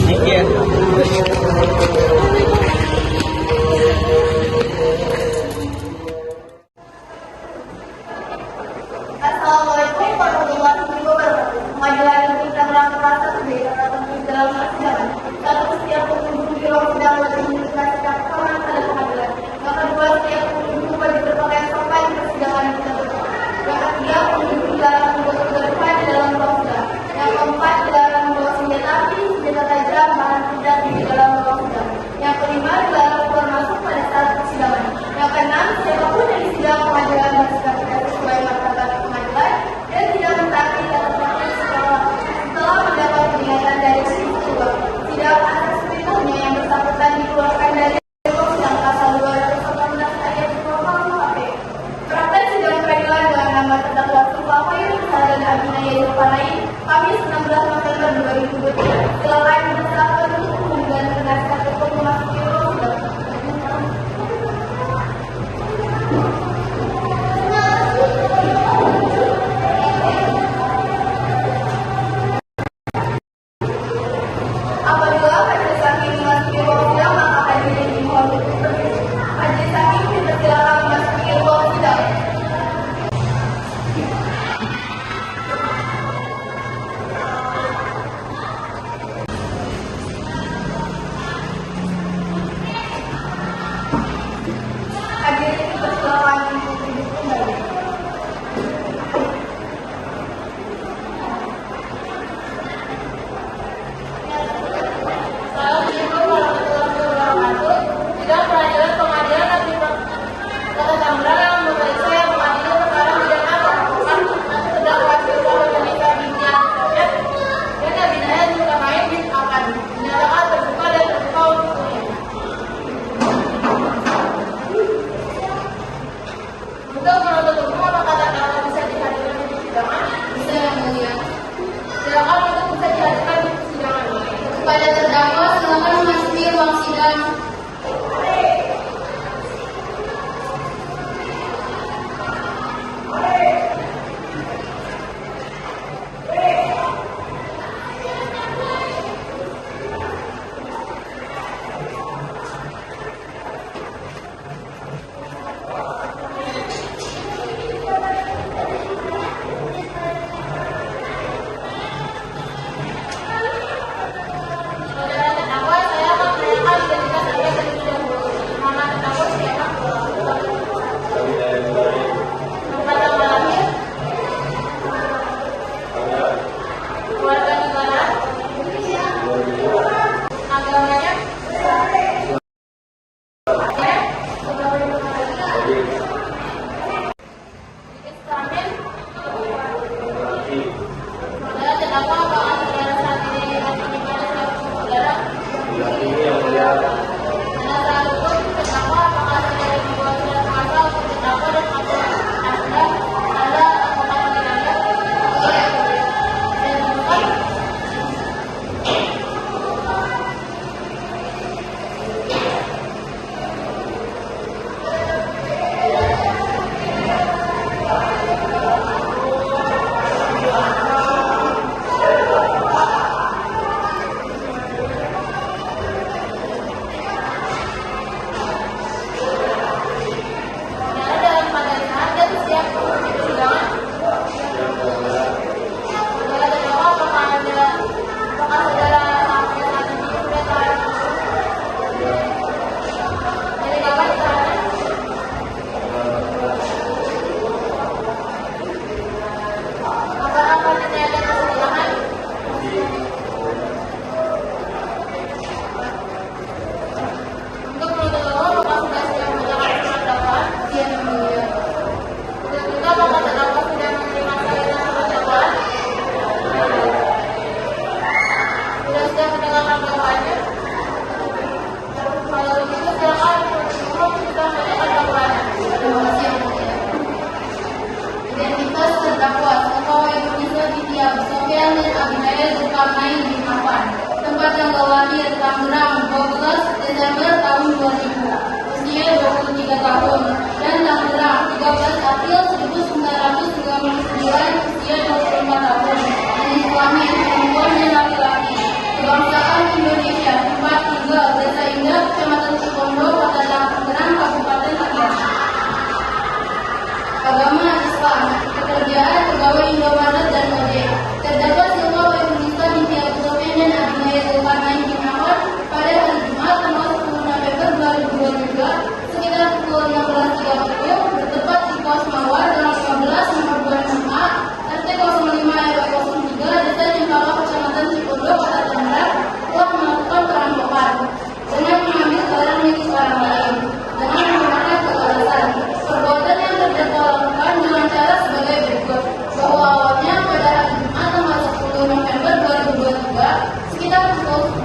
Thank you. Assalamualaikum warahmatullahi wabarakatuh. Pengadilan negeri Tangerang Selatan B akan dalam persidangan. Satu, setiap pengunjung di ruang sidang wajib menunjukkan sikap hormat pada pengadilan. Yang kedua, setiap pengunjung wajib berpakaian sopan di persidangan yang tertutup. Yang ketiga, pengunjung dilarang membawa kegaduhan di dalam ruang sidang. Yang keempat, dilarang membawa senjata api, senjata tajam, bahan peledak di dalam ruang sidang. Yang kelima, dilarang keluar masuk pada saat persidangan. Yang keenam, siapapun yang di sidang pengadilan bersikap sesuai martabat pengadilan dan tidak mentaati kata-kata setelah mendapat peringatan dari sisi kedua. Sidang atas berikutnya yang bersangkutan dikeluarkan dari sidang pasal 218 ayat 2 KUHP. Praktek sidang pengadilan dengan nama terdakwa Sulfawayun dan Abinaya Yulpanain, Kamis 16 November 2023. Silakan dipersilakan untuk umum dan penasihat hukum memasuki ruang sidang. Apabila majelis hakim memasuki ruang sidang, maka hadirin dimohon untuk berdiri. Majelis hakim dipersilakan memasuki ruang sidang. Hadirin dipersilakan untuk duduk kembali. Assalamualaikum warahmatullahi wabarakatuh. Sidang pengadilan pengadilan negeri Kota Tangerang yang memeriksa yang mengadili perkara pidana terdakwa Sulfawayun Menika binti Anisya dan Abinaya Yulpanain akan dinyatakan terbuka dan terbuka untuk umum. Untuk menuntut umum, apakah terdakwa bisa dihadirkan di persidangan? Bisa, yang mulia. Silakan untuk bisa dihadirkan di persidangan. Kepada terdakwa, silakan memasuki ruang sidang. Saudara terdakwa, saya akan menanyakan identitas Anda terlebih dahulu.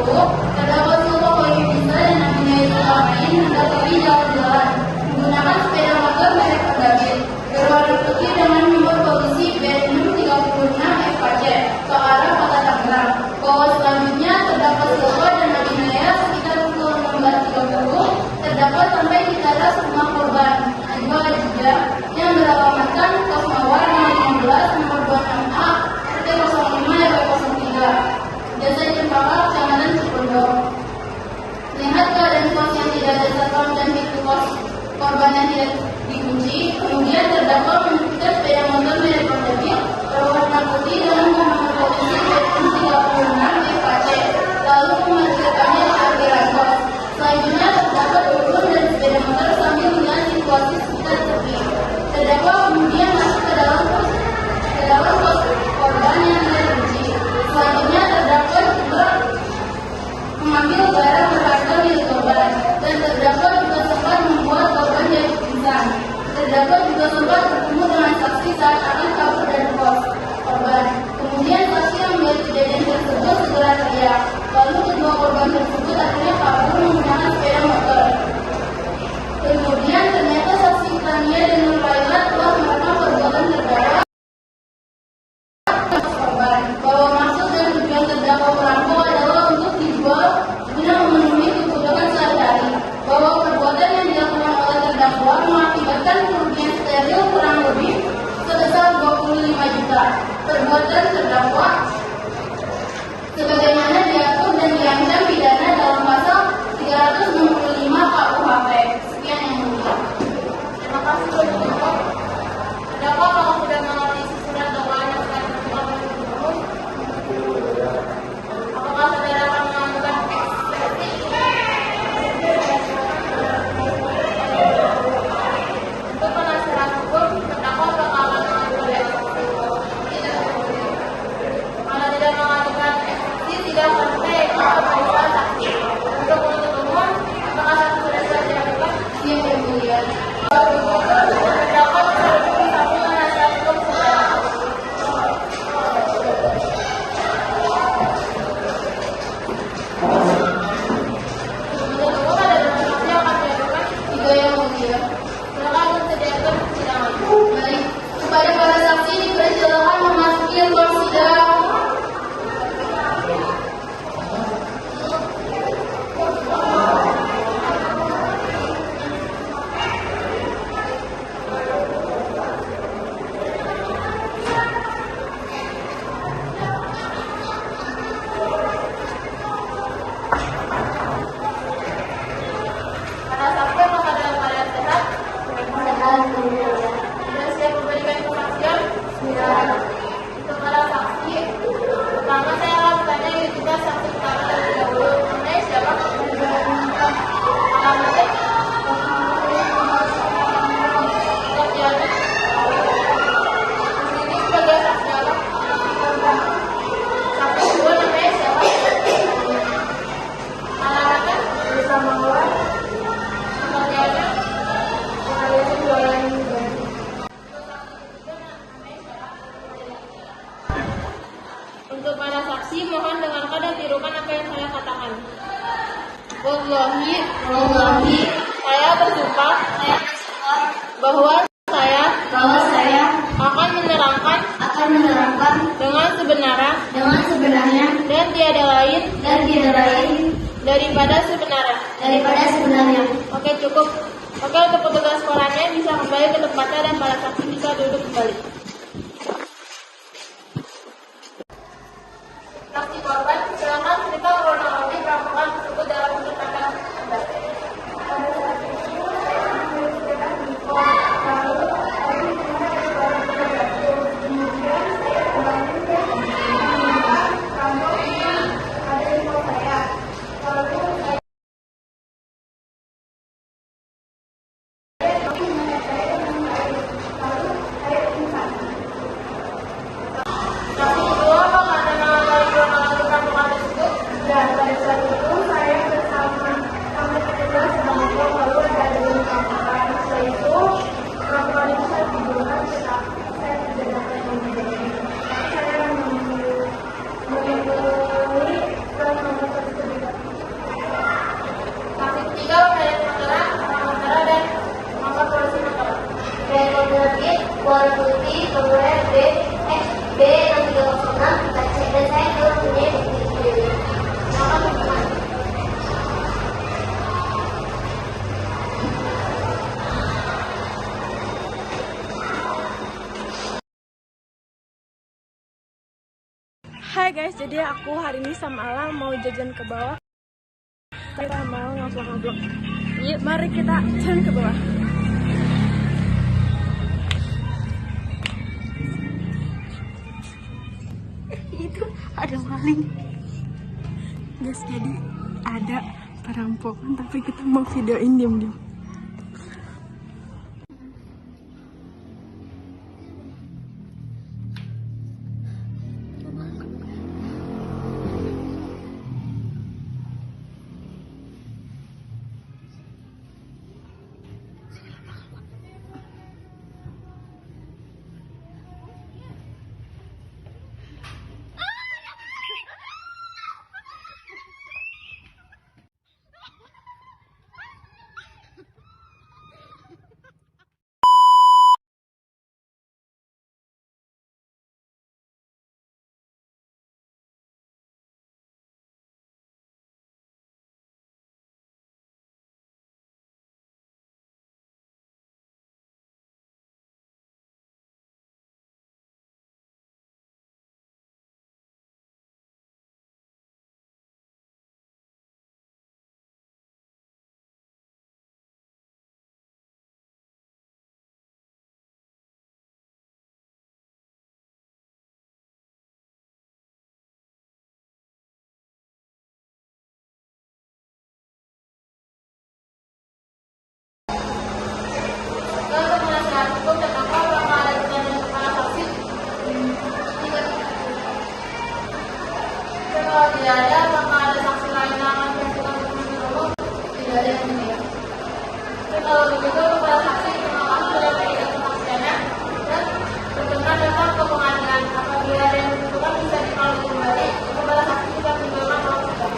terdapat sebuah kayu bisa dan Nabi Yusuf lain hendak pergi jalan-jalan menggunakan sepeda motor merek David berwarna putih dengan nomor polisi B636 FKC ke arah Kota Tangerang. Bahwa selanjutnya terdapat Silva dan Nabi Naya sekitar pukul 16.30 terdapat sampai di teras rumah korban Najwa Jida yang beralamatkan Kos Mawar nomor 15 nomor 26A RT 05 RW 03 Desa Cempaka Kecamatan Cipondo. Lihat keadaan kos yang tidak ada satpam dan pintu kos korban yang tidak dikunci, kemudian terdakwa menunjukkan sepeda motor merek David berwarna putih dengan nomor polisi B36 FKC lalu memarkirkannya di parkiran kos. Selanjutnya terdakwa turun dari sepeda motor sambil melihat situasi sekitar tepi. Terdakwa kemudian masuk ke dalam kos korban yang tidak dikunci. Selanjutnya terdakwa juga mengambil barang berharga milik korban dan terdakwa juga sempat membuat korban jadi pingsan. Terdakwa juga sempat bertemu dengan saksi saat akan kabur dari kos korban. Kemudian saksi yang melihat kejadian tersebut segera teriak. Lalu kedua korban tersebut akhirnya kabur menggunakan sepeda motor. Kemudian ternyata saksi Tania dan Nur Laila telah merekam perbuatan terdakwa korban bahwa maksud dan tujuan terdakwa merampok adalah untuk dijual guna memenuhi kebutuhan sehari-hari, bahwa perbuatan yang dilakukan oleh terdakwa mengakibatkan kerugian steril kurang lebih sebesar 25 juta. Perbuatan terdakwa sebagaimana diatur dan diancam pidana dalam pasal 365 KUHP. Sekian yang mulia. Terima kasih telah terdakwa kalau sudah mengerti surat dakwaan yang telah ditentukan oleh hukum. Apakah saudara akan mengajukan eksepsi? Untuk penasehat hukum, terdakwa bakal mengajukan eksepsi. Kalau tidak mengajukan eksepsi, tidak sampai ke pemeriksaan saksi. Untuk penuntut umum, apakah saksi sudah siap diajukan? Iya, yang mulia. Terdakwa bersaksi satu penasehat hukum saudara. Baik, kepada para saksi dipersilakan memasuki ruang sidang. Para saksi apakah dalam keadaan sehat? Sudah siap memberikan kesaksian? Untuk para saksi, pertama saya akan bertanya identitas saksi pertama terlebih dahulu. Namanya siapa? Alamatnya? Pekerjaannya? Di sini sebagai saksi apa? Saksi kedua namanya siapa? Alamatnya? Desa Mawar. Pekerjaannya? Untuk para saksi, mohon dengarkan dan tirukan apa yang saya katakan. Wallahi, saya bersumpah bahwa saya akan menerangkan dengan sebenarnya dan tiada lain daripada sebenarnya. Oke, cukup. Oke, untuk petugas korannya bisa kembali ke tempatnya dan para saksi bisa duduk kembali. Saksi korban, silakan cerita kronologi perampokan tersebut dalam pendekatan Anda. guys, jadi aku hari ini sama Alang mau jajan ke bawah. Kita mau ngevlog. Yuk, mari kita jalan ke bawah. Itu ada maling. Guys, jadi ada perampokan tapi kita mau videoin diam-diam. Kalau tidak ada, maka ada saksi lain yang akan menentukan umum, tidak ada yang mulia. Kalau begitu, para saksi terima kasih sudah memberikan kesaksiannya dan berkenan datang ke pengadilan. Apabila ada yang dibutuhkan bisa dikawal kembali, kepada saksi bisa menunjukkan uang sidang.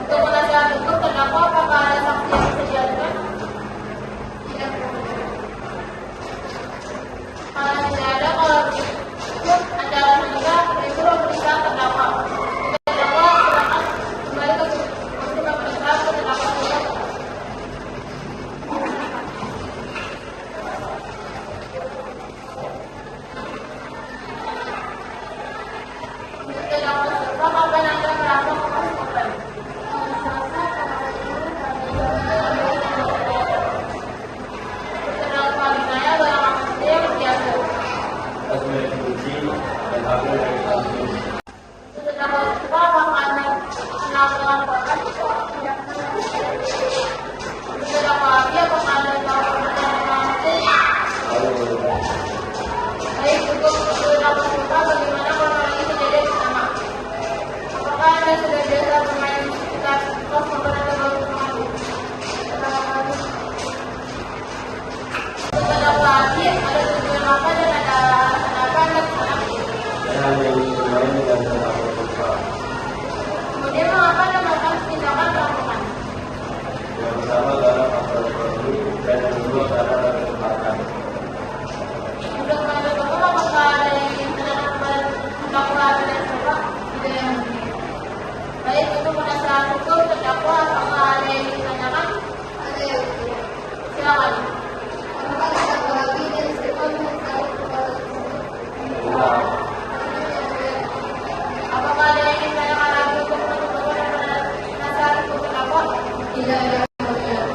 Untuk penasihat hukum terdakwa, apakah ada saksi yang bisa diajukan? Kalau tidak ada, kalau begitu ada alasan juga disuruh memeriksa terdakwa. Terdakwa silakan kembali ke kursi pemeriksaan ke terdakwa juga. Untuk terdakwa serta kapan Anda merasa memenuhi korban? Terdakwa ditanya barang apa saja yang diambil. Terdakwa serta apakah Anda kenal dengan korban? Terdakwa lagi apakah Anda tahu tentang baik, untuk terdakwa serta bagaimana kronologi kejadian pertama? Apakah Anda sudah biasa bermain sekitar kos maupun Anda baru mengaku? Terdakwa lagi ada tujuan apa dan ada alasan apa Anda ke sana? Kemudian mengapa Anda melakukan tindakan perampokan? Yang pertama karena faktor ekonomi dan yang kedua karena kesempatan. Untuk mengambil hukum, apakah ada yang ingin ditanyakan kepada terdakwa dan terdakwa? Tidak yang mulia. Baik, untuk penasihat hukum terdakwa, apakah ada yang ingin ditanyakan? Ada yang mulia. Silakan. Apakah terdakwa lagi dan terdakwa mengetahui perkara tersebut? Apakah ada yang ingin ditanyakan lagi untuk penasihat hukum terdakwa? Tidak ada yang mulia.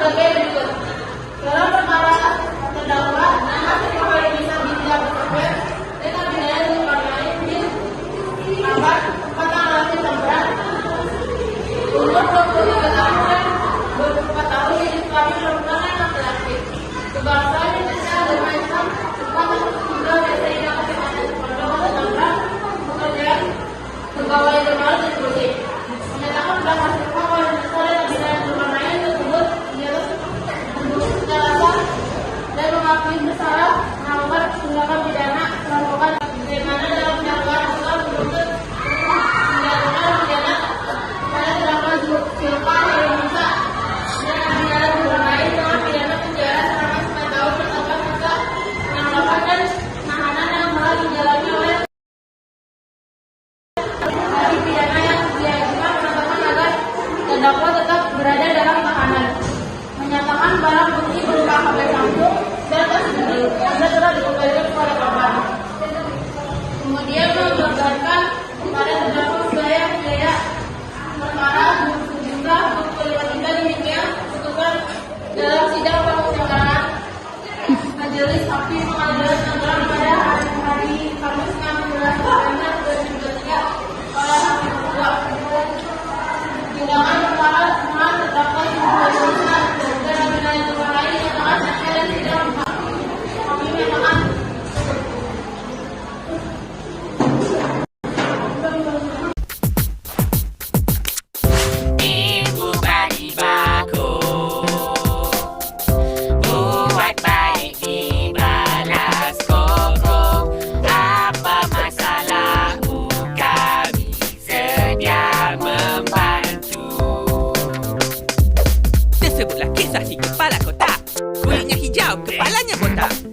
sebagai berikut. Dalam perkara terdakwa masih kembali bisa ditindak bersabar dengan pidana diperlukan di abad 4 berat umur 23 tahun dan 24 tahun yang kami merupakan laki-laki. Kebangsaan Indonesia bermacam terutama juga biasa yang ada perdagangan tanggal pekerjaan pegawai negara dan sebagainya. Menyatakan bahwa pegawai negara yang tidak bermain tersebut diatas secara sah dan mengakui bersalah melakukan tindakan pidana melakukan bagaimana dalam dakwaan atau menuntut tindakan pidana pada terdakwa Zulfa Hermansyah dan pidana bermain dengan pidana penjara selama 9 tahun bersama masa penangkapan dan penahanan yang telah dijalani oleh dari pidana yang diajukan penangkapan agar terdakwa tetap berada dalam tahanan. Menyatakan barang bukti berupa HP Samsung dan tas ini telah dikembalikan kepada korban. Kemudian menggambarkan kepada terdakwa biaya perkara sejumlah 25 demikian putusan dalam sidang pemusyawaratan majelis hakim